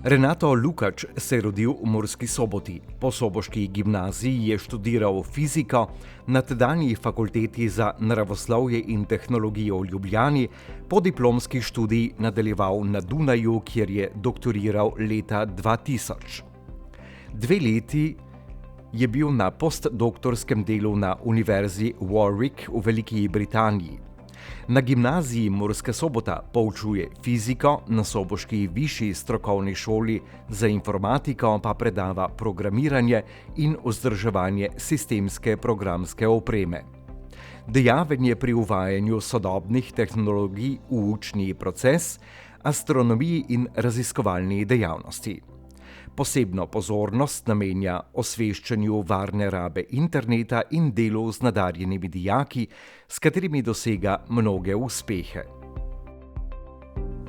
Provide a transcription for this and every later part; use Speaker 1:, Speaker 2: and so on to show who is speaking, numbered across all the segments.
Speaker 1: Renato Lukač se je rodil v Murski Soboti. Po soboški gimnaziji je študiral fiziko, na tedanji fakulteti za naravoslovje in tehnologijo v Ljubljani, podiplomski študij nadaljeval na Dunaju, kjer je doktoriral leta 2000. 2 leti je bil na postdoktorskem delu na Univerzi Warwick v Veliki Britaniji. Na gimnaziji Murska Sobota poučuje fiziko, na soboški višji strokovni šoli za informatiko pa predava programiranje in vzdrževanje sistemske programske opreme. Dejaven je pri uvajanju sodobnih tehnologij v učni proces, astronomiji in raziskovalni dejavnosti. Posebno pozornost namenja osveščanju varne rabe interneta in delu z nadarjenimi dijaki, s katerimi dosega mnoge uspehe.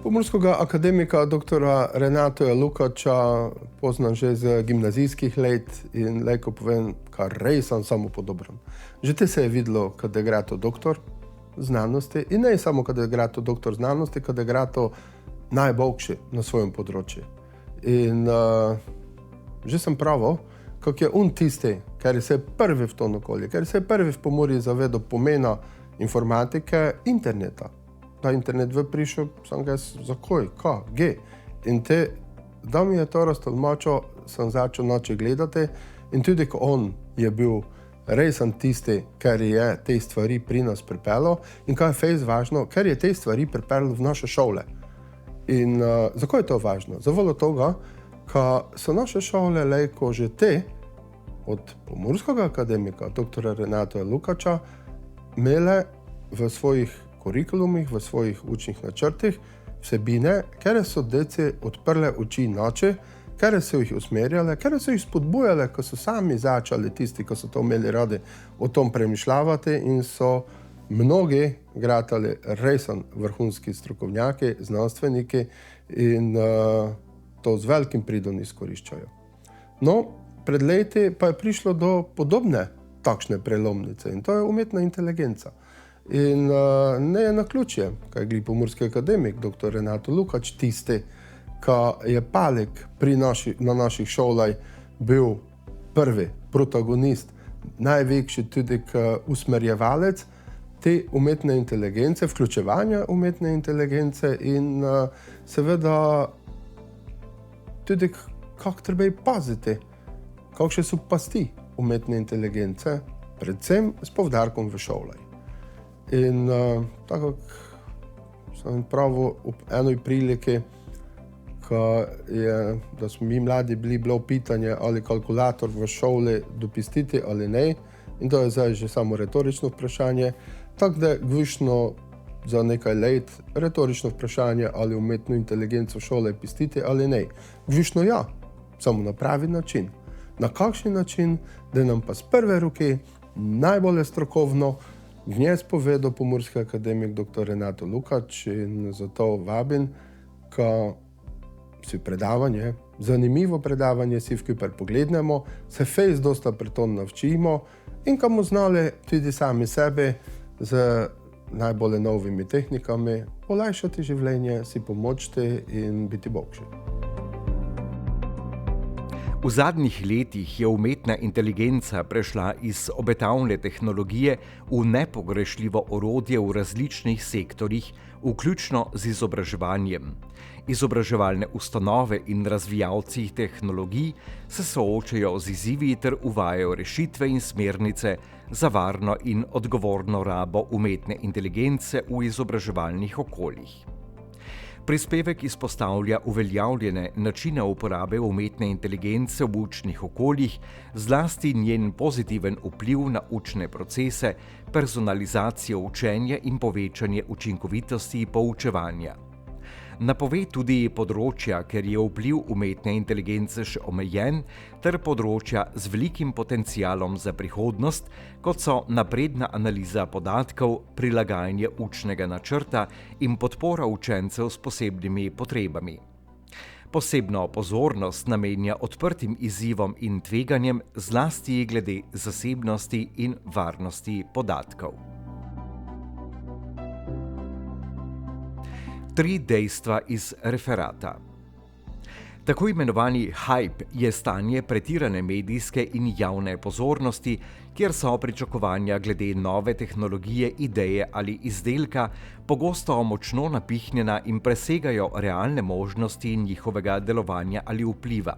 Speaker 2: Pomurskega akademika dr. Renata Lukača poznam že z gimnazijskih let in lahko povem, kar res sem samopodobren. Že te se je videlo, kad je grato doktor znanosti in ne samo, kad je grato doktor znanosti, kad je grato najboljši na svojem področju. In že sem pravo, kako je on tisti, ker se je prvi v to okolje, ker se je prvi v Pomurju zavedal pomena informatike, interneta. Da internet v prišel, sem ga zakoj, ge. In da mi je to raztolmačil, sem začel noče gledati in tudi ko on je bil resen tisti, ker je te stvari pri nas pripeljal in kaj je fejs važno, ker je te stvari pripeljal v naše šole. In zakaj je to važno? Zavolo toga, ka so naše šole lejko že te, od pomurskega akademika, dr. Renata Lukača, imele v svojih kurikulumih, v svojih učnih načrtih vsebine, kjer so deci odprle oči noče, kjer so jih usmerjale, kjer so jih spodbujale, ko so sami začali tisti, ko so to imeli radi, o tom premišljavati in so mnogi gratali resen vrhunski strokovnjaki, znanstveniki in to z velikim pridom izkoriščajo. No, pred leti pa je prišlo do podobne takšne prelomnice in to je umetna inteligenca. In ne je naključje, kaj je pomurski akademik dr. Renato Lukač tisti, ki je palik na naših šolah bil prvi protagonist, največji tudi usmerjevalec te umetne inteligence, vključevanja umetne inteligence in seveda tudi kako treba paziti, kakšne so pasti umetne inteligence, predvsem s poudarkom v šolah. In tako sem pravil ob enoj priliki, da smo mi mladi bilo pitanje, ali kalkulator v šoli dopustiti ali ne, in to je zdaj že samo retorično vprašanje, tako da gvišno za nekaj let retorično vprašanje, ali umetno inteligenco v šole pustiti ali ne. Gvišno ja, samo na pravi način. Na kakšen način, da nam pa z prve roke najbolje strokovno gnjez povedal pomurski akademik dr. Renato Lukač in zato vabim, ko si predavanje, zanimivo predavanje si vkupaj poglednemo, se fejs dosta pri tom navčimo in ko bomo znali tudi sami sebe z najbolje novimi tehnikami olajšati življenje, si pomočiti in biti boljši.
Speaker 1: V zadnjih letih je umetna inteligenca prešla iz obetavne tehnologije v nepogrešljivo orodje v različnih sektorjih, vključno z izobraževanjem. Izobraževalne ustanove in razvijalci tehnologij se soočajo z izzivi ter uvajajo rešitve in smernice za varno in odgovorno rabo umetne inteligence v izobraževalnih okoljih. Prispevek izpostavlja uveljavljene načine uporabe umetne inteligence v učnih okoljih, zlasti njen pozitiven vpliv na učne procese, personalizacijo učenja in povečanje učinkovitosti poučevanja. Napove tudi področja, ker je vpliv umetne inteligence še omejen, ter področja z velikim potencialom za prihodnost, kot so napredna analiza podatkov, prilagajanje učnega načrta in podpora učencev s posebnimi potrebami. Posebno pozornost namenja odprtim izzivom in tveganjem, zlasti glede zasebnosti in varnosti podatkov. 3 dejstva iz referata. Tako imenovani hype je stanje pretirane medijske in javne pozornosti, kjer so pričakovanja glede nove tehnologije, ideje ali izdelka pogosto močno napihnjena in presegajo realne možnosti njihovega delovanja ali vpliva.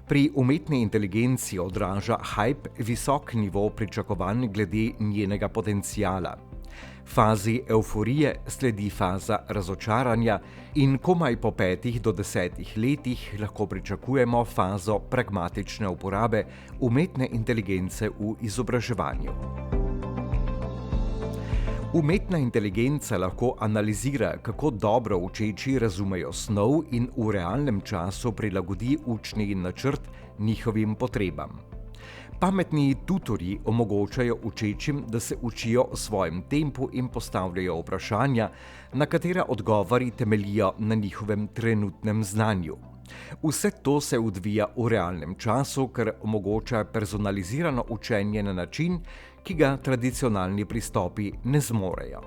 Speaker 1: Pri umetni inteligenci odraža hype visok nivo pričakovanj glede njenega potenciala. Fazi evforije sledi faza razočaranja in komaj po 5 do 10 letih lahko pričakujemo fazo pragmatične uporabe umetne inteligence v izobraževanju. Umetna inteligenca lahko analizira, kako dobro učeči razumejo snov in v realnem času prilagodi učni načrt njihovim potrebam. Pametni tutorji omogočajo učečim, da se učijo v svojem tempu in postavljajo vprašanja, na katera odgovori temeljijo na njihovem trenutnem znanju. Vse to se odvija v realnem času, kar omogoča personalizirano učenje na način, ki ga tradicionalni pristopi ne zmorejo.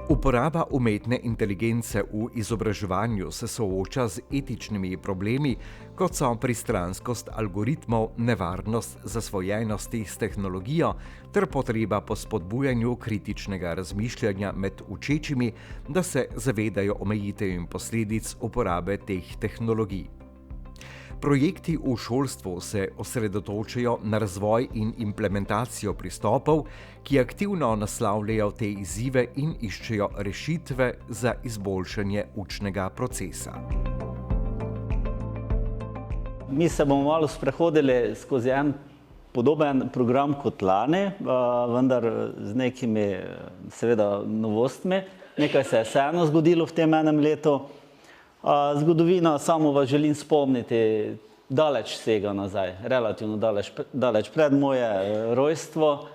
Speaker 1: Uporaba umetne inteligence v izobraževanju se sooča z etičnimi problemi, kot so pristranskost algoritmov, nevarnost zasvojenosti s tehnologijo ter potreba po spodbujanju kritičnega razmišljanja med učečimi, da se zavedajo omejitev in posledic uporabe teh tehnologij. Projekti v šolstvu se osredotočajo na razvoj in implementacijo pristopov, ki aktivno naslavljajo te izzive in iščejo rešitve za izboljšanje učnega procesa.
Speaker 3: Mi se bomo malo sprehodili skozi en podoben program kot lani, vendar z nekimi seveda novostmi. Nekaj se je vseeno zgodilo v tem enem letu. Zgodovina, samo vas želim spomniti, daleč sega nazaj, relativno daleč pred moje rojstvo.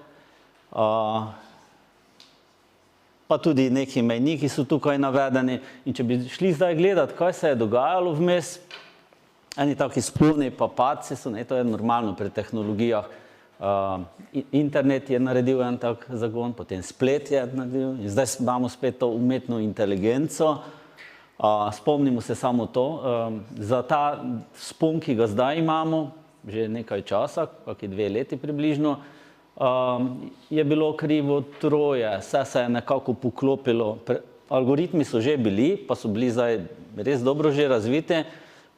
Speaker 3: Pa tudi neki mejniki so tukaj navedeni. In če bi šli zdaj gledati, kaj se je dogajalo vmes, eni taki spolni pa padci so, to je normalno pri tehnologijah. Internet je naredil en tak zagon, potem splet je naredil in zdaj imamo spet to umetno inteligenco. Spomnimo se samo to, za ta spon, ki ga zdaj imamo, že nekaj časa, kakšni 2 leti približno, je bilo krivo troje, vse se je nekako poklopilo. Algoritmi so že bili, pa so bili zdaj res dobro že razviti,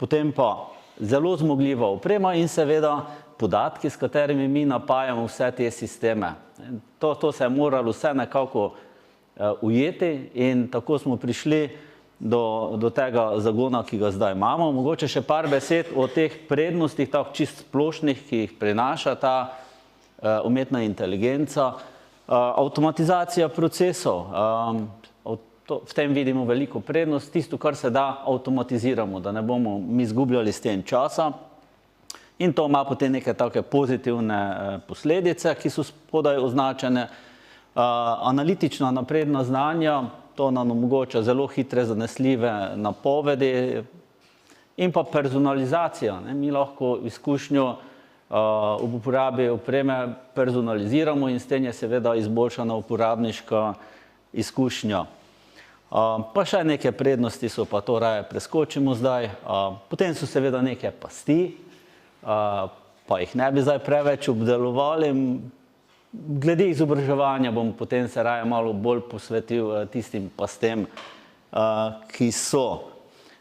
Speaker 3: potem pa zelo zmogljiva oprema in seveda podatki, s katerimi mi napajamo vse te sisteme. To se je moralo vse nekako ujeti in tako smo prišli do tega zagona, ki ga zdaj imamo. Mogoče še par besed o teh prednostih, tako čist splošnih, ki jih prinaša ta umetna inteligenca. Avtomatizacija procesov. V tem vidimo veliko prednost. Tisto, kar se da, avtomatiziramo, da ne bomo mi izgubljali s tem časa. In to ima potem neke take pozitivne posledice, ki so spodaj označene. Analitična napredna znanja, to nam omogoča zelo hitre, zanesljive napovedi in pa personalizacija. Mi lahko izkušnjo ob uporabi opreme personaliziramo in s tem je seveda izboljšana uporabniška izkušnja. Pa še neke prednosti so, pa to raje preskočimo zdaj. Potem so seveda neke pasti, pa jih ne bi zdaj preveč obdelovali. Glede izobraževanja bom potem se raje malo bolj posvetil tistim pastem, ki so.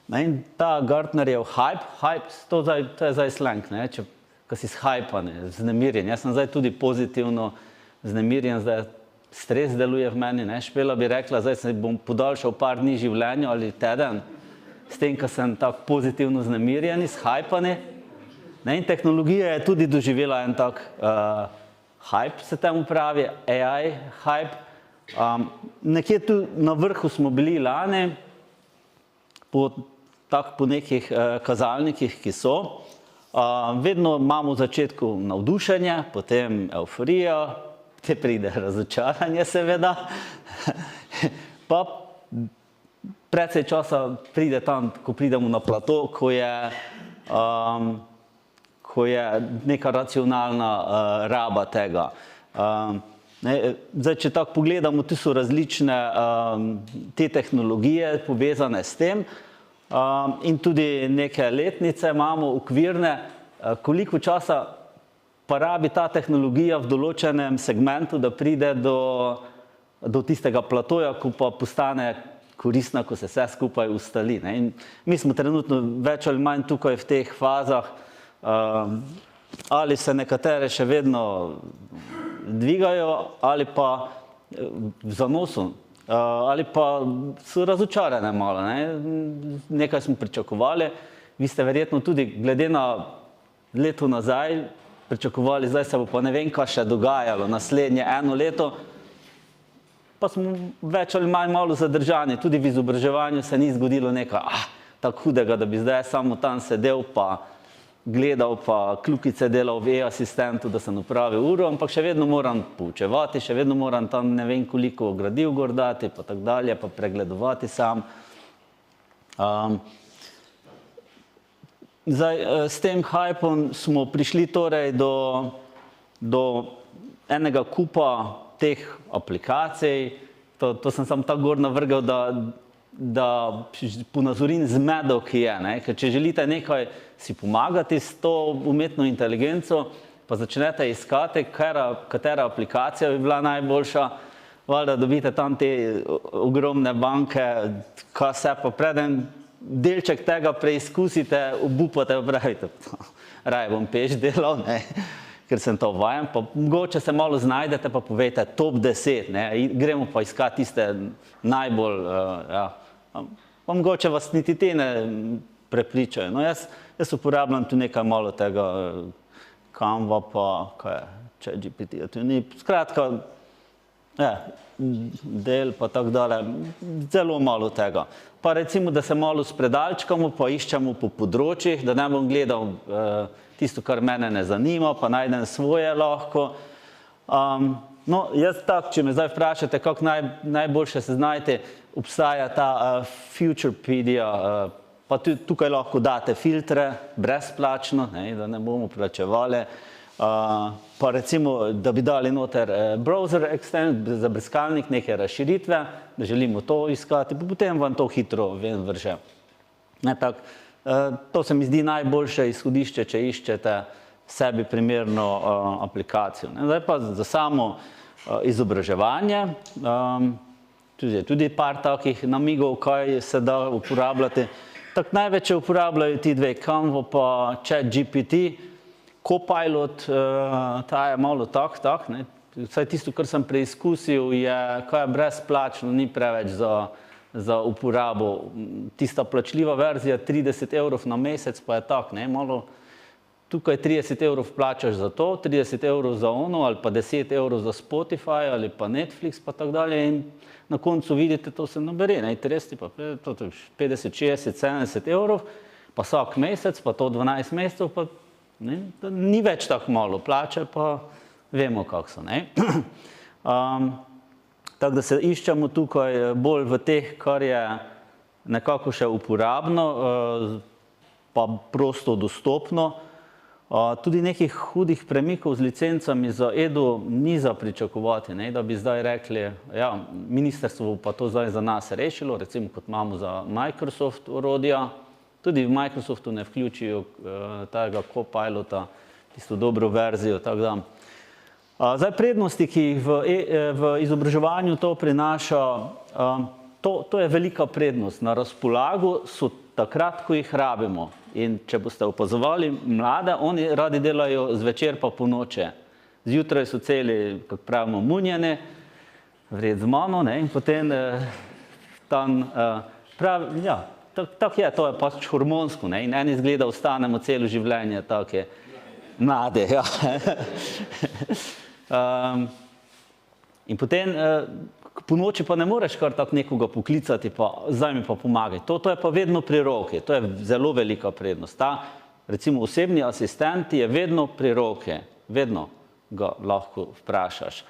Speaker 3: In ta Gartnerjev hype, to je zdaj slang, ko si shajpan, vznemirjen. Jaz sem zdaj tudi pozitivno vznemirjen, zdaj stres deluje v meni. Špela bi rekla, zdaj se bom podaljšal par dni življenja ali teden, s tem, ko sem tako pozitivno vznemirjen, shajpan. In tehnologija je tudi doživela en tak hype, se temu pravi, AI hype. Nekje tu na vrhu smo bili lani, po nekih kazalnikih, ki so. Vedno imamo v začetku navdušenje, potem evforija, te pride razočaranje seveda, pa precej časa pride tam, ko pridemo na plato, ko je neka racionalna raba tega. Zdaj, če tako pogledamo, tu so različne te tehnologije povezane s tem. in tudi neke letnice imamo, okvirne, koliko časa pa rabi ta tehnologija v določenem segmentu, da pride do tistega platoja, ko pa postane koristna, ko se vse skupaj ustali. In mi smo trenutno več ali manj tukaj v teh fazah, ali se nekatere še vedno dvigajo, ali pa v zanosu, ali pa so razočarane malo. Nekaj smo pričakovali, vi ste verjetno tudi glede na leto nazaj pričakovali, zdaj se bo pa ne vem, kaj še dogajalo naslednje eno leto, pa smo več ali manj malo zadržani. Tudi v izobraževanju se ni zgodilo nekaj tako hudega, da bi zdaj samo tam sedel pa gledal pa kljukice delal v e-asistentu, da sem opravil uro, ampak še vedno moram poučevati, še vedno moram tam ne vem koliko gradiv gor dati, pa tako dalje, pa pregledovati sam. Zdaj, s tem hypom smo prišli torej do enega kupa teh aplikacij. To sem samo tako gor navrgel, da ponazorim zmedo, ki je. Ker če želite nekaj si pomagati s to umetno inteligenco, pa začnete iskati, katera aplikacija bi bila najboljša, valjda dobite tam te ogromne banke, kaj se pa preden delček tega preizkusite, obupate, pravite, raje bom peš delal, ker sem to vajen, pa mogoče se malo znajdete, pa povejte top 10, gremo pa iskati tiste najbolj, pa mogoče vas niti te ne prepričajo. No, jaz uporabljam tu nekaj malo tega Canva, pa kaj je, ChatGPT, tu ni, skratka, del pa tako dalje, zelo malo tega. Pa recimo, da se malo spredalčkamo, pa iščemo po področjih, da ne bom gledal tisto, kar mene ne zanima, pa najdem svoje lahko. No, jaz tako, če me zdaj vprašate, kako najboljše se znajte, obstaja ta Futurepedia, pa tukaj lahko date filtre brezplačno, da ne bomo plačevali. Pa recimo, da bi dali noter browser extend za brskalnik, neke razširitve, da želimo to iskati, pa potem vam to hitro ven vrže. To se mi zdi najboljše izhodišče, če iščete sebi primerno aplikacijo. Zdaj pa za samo izobraževanje, tudi par takih namigov, kaj se da uporabljati. Tako največ uporabljajo ti dve, Canva pa ChatGPT. Copilot, ta je malo tak, vsaj tisto, kar sem preizkusil, je, kaj je brezplačno, ni preveč za uporabo. Tista plačljiva verzija 30 € na mesec pa je tak, malo tukaj 30 € plačaš za to, 30 € za ono, ali pa 10 € za Spotify, ali pa Netflix, pa tako dalje, in na koncu vidite, to se nabere, 30, pa 50, 60, 70 €, pa vsak mesec, pa to 12 mesecev, pa ni več tako malo, plače pa vemo, kako so. Tako da se iščemo tukaj bolj v teh, kar je nekako še uporabno, pa prosto dostopno. Tudi nekih hudih premikov z licencami za Edu ni za pričakovati, da bi zdaj rekli, ministrstvo pa to zdaj za nas rešilo, recimo kot imamo za Microsoft orodja. Tudi v Microsoftu ne vključijo tega Copilota, tisto dobro verzijo, tako da. Zdaj prednosti, ki jih v izobraževanju to prinaša, to je velika prednost. Na razpolago so takrat, ko jih rabimo. In če boste opazovali mlade, oni radi delajo zvečer pa ponoči. Zjutraj so celi, kako pravimo, munjene, vred z mano, in potem tam pravi, tako je, to je pač hormonsko, in eni izgleda ostanemo celo življenje take mlade. In potem po noči pa ne moreš kar tako nekoga poklicati, pa zdaj mi pa pomagaj. To je pa vedno pri roki, to je zelo velika prednost. Ta, recimo, osebni asistent je vedno pri roki, vedno ga lahko vprašaš.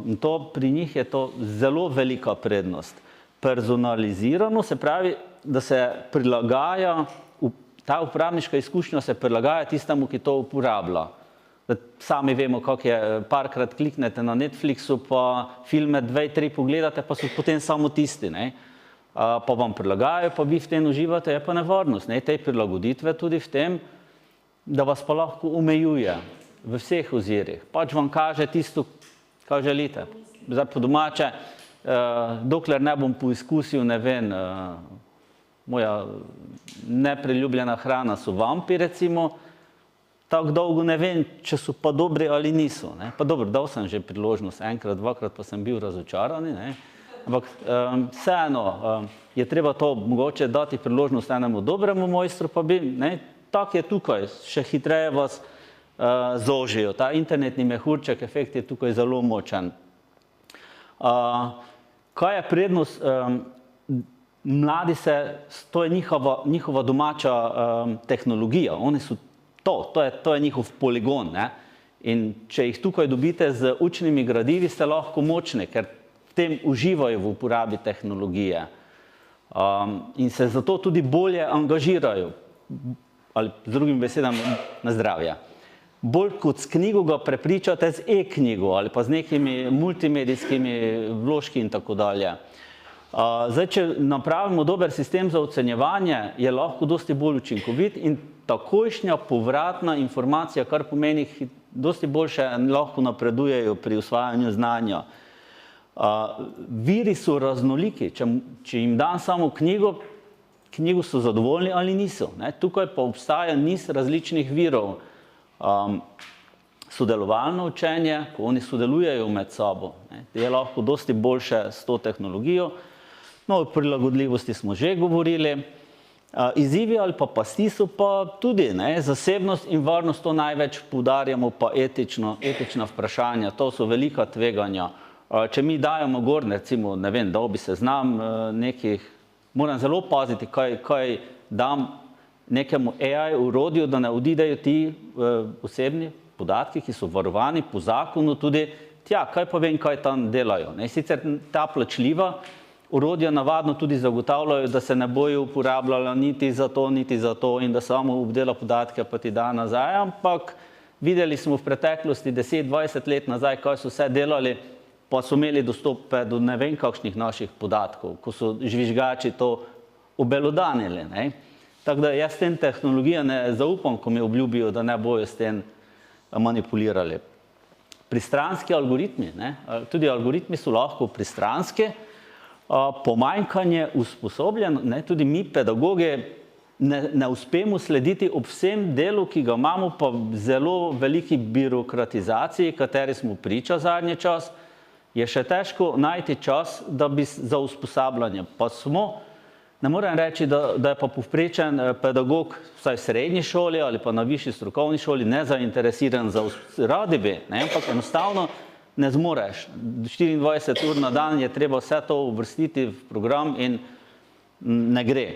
Speaker 3: In to pri njih je to zelo velika prednost. Personalizirano, se pravi, da se prilagaja, ta uporabniška izkušnja se prilagaja tistemu, ki to uporablja. Sami vemo, kako je, parkrat kliknete na Netflixu, pa filme 2-3 pogledate, pa so potem samo tisti. pa vam prilagajajo, pa vi v tem uživate, je pa nevarnost. Ne? Te prilagoditve tudi v tem, da vas pa lahko omejuje v vseh ozirih. Pač vam kaže tisto, kar želite. Zdaj po domače, dokler ne bom poizkusil, ne vem, moja nepriljubljena hrana so vampi, recimo, tako dolgo ne vem, če so pa dobri ali niso. Ne? Pa dobro, dal sem že priložnost, enkrat, dvakrat pa sem bil razočaran. Ampak vseeno je treba to mogoče dati priložnost enemu dobremu mojstru, pa bi, tako je tukaj, še hitreje vas zožijo. Ta internetni mehurček efekt je tukaj zelo močen. Kaj je prednost? Mladi to je njihova domača tehnologija, oni so to je njihov poligon. Ne? In če jih tukaj dobite z učnimi gradivi, ste lahko močni, ker v tem uživajo v uporabi tehnologije. In se zato tudi bolje angažirajo, ali z drugim besedami na zdravje. Bolj kot s knjigo ga prepričate z e-knjigo ali pa z nekimi multimedijskimi vložki in tako dalje. Zdaj, če napravimo dober sistem za ocenjevanje, je lahko dosti bolj učinkovit in takojšnja povratna informacija, kar pomeni, dosti boljše lahko napredujejo pri usvajanju znanja. Viri so raznoliki, če jim dam samo knjigo so zadovoljni ali niso. Tukaj pa obstaja niz različnih virov. Sodelovalno učenje, ko oni sodelujejo med sabo, je lahko dosti boljše s to tehnologijo. No, o prilagodljivosti smo že govorili. Izzivi ali pa pasti so pa tudi, zasebnost in varnost, to največ poudarjamo, pa etična vprašanja, to so velika tveganja. Če mi dajemo gor, recimo, ne vem, dal bi se znam nekih, moram zelo paziti, kaj dam nekemu AI urodju, da ne odidejo ti osebni podatki, ki so varovani po zakonu tudi tja, kaj pa vem, kaj tam delajo. Sicer ta plačljiva orodja navadno tudi zagotavljajo, da se ne bojo uporabljala niti za to in da samo obdela podatke pa ti da nazaj, ampak videli smo v preteklosti 10-20 let nazaj, kaj so vse delali, pa so imeli dostope do ne vem kakšnih naših podatkov, ko so žvižgači to obelodanili. Tako da jaz s tem tehnologijo ne zaupam, ko mi obljubijo, da ne bojo s tem manipulirali. Pristranski algoritmi, tudi algoritmi so lahko pristranski, pomanjkanje usposobljeno, tudi mi pedagogi ne uspemo slediti ob vsem delu, ki ga imamo, pa zelo veliki birokratizaciji, kateri smo priča zadnji čas, je še težko najti čas, da bi za usposabljanje. Pa smo, ne morem reči, da je pa povprečen pedagog vsaj v srednji šoli ali pa na višji strokovni šoli nezainteresiran za radi bi, ampak enostavno ne zmoreš. 24 ur na dan je treba vse to uvrstiti v program in ne gre.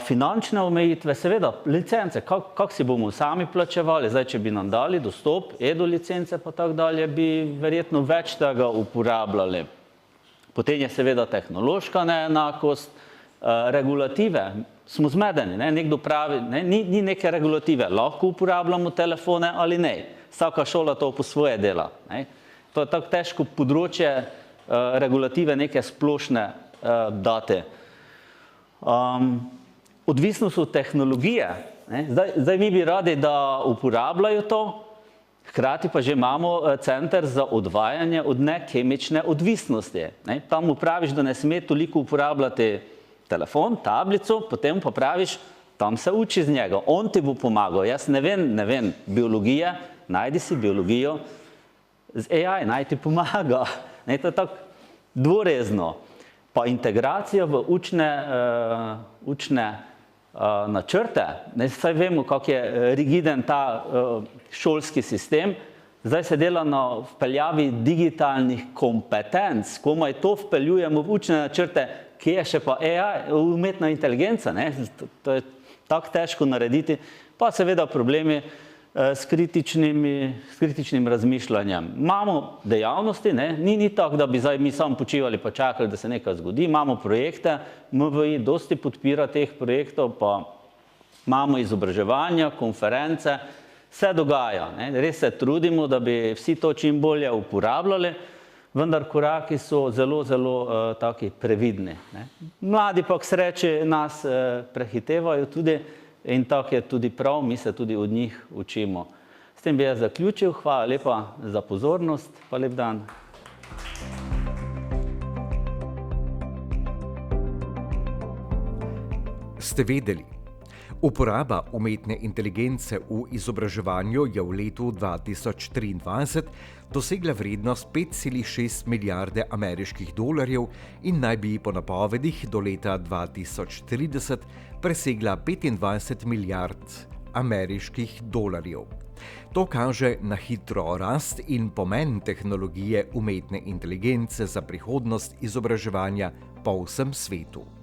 Speaker 3: Finančne omejitve, seveda, licence, kako si bomo sami plačevali, zdaj, če bi nam dali dostop, edo licence pa tako dalje, bi verjetno več tega uporabljali. Potem je seveda tehnološka neenakost, regulative, smo zmedeni, nekdo pravi, ni neke regulative, lahko uporabljamo telefone ali ne, vsaka šola to po svoje dela. To je tako težko področje regulative neke splošne date. Odvisnost od tehnologije, zdaj mi bi radi, da uporabljajo to, hkrati pa že imamo center za odvajanje od nekemične odvisnosti. Tam mu praviš, da ne sme toliko uporabljati telefon, tablico, potem pa praviš, tam se uči z njega, on ti bo pomagal. Jaz ne vem, biologije, najdi si biologijo z AI, naj ti pomaga. To je tako dvorezno. Pa integracija v učne načrte. Saj vemo, kako je rigiden ta šolski sistem. Zdaj se dela na vpeljavi digitalnih kompetenc. Komaj to vpeljujemo v učne načrte, ki je še pa AI, umetna inteligenca. To je tako težko narediti. Pa seveda problemi s kritičnim razmišljanjem. Imamo dejavnosti, ni tako, da bi zdaj mi samo počivali pa čakali, da se nekaj zgodi. Imamo projekte, MVI dosti podpira teh projektov, pa imamo izobraževanja, konference, vse dogaja. Res se trudimo, da bi vsi to čim bolje uporabljali. vendar koraki so zelo, zelo taki previdni. Ne. Mladi pa k sreči nas prehitevajo tudi in tako je tudi prav, mi se tudi od njih učimo. S tem bi jaz zaključil, hvala lepa za pozornost, pa lep dan.
Speaker 1: Ste vedeli? Uporaba umetne inteligence v izobraževanju je v letu 2023 dosegla vrednost 5,6 milijarde ameriških dolarjev in naj bi po napovedih do leta 2030 presegla 25 milijard ameriških dolarjev. To kaže na hitro rast in pomen tehnologije umetne inteligence za prihodnost izobraževanja po vsem svetu.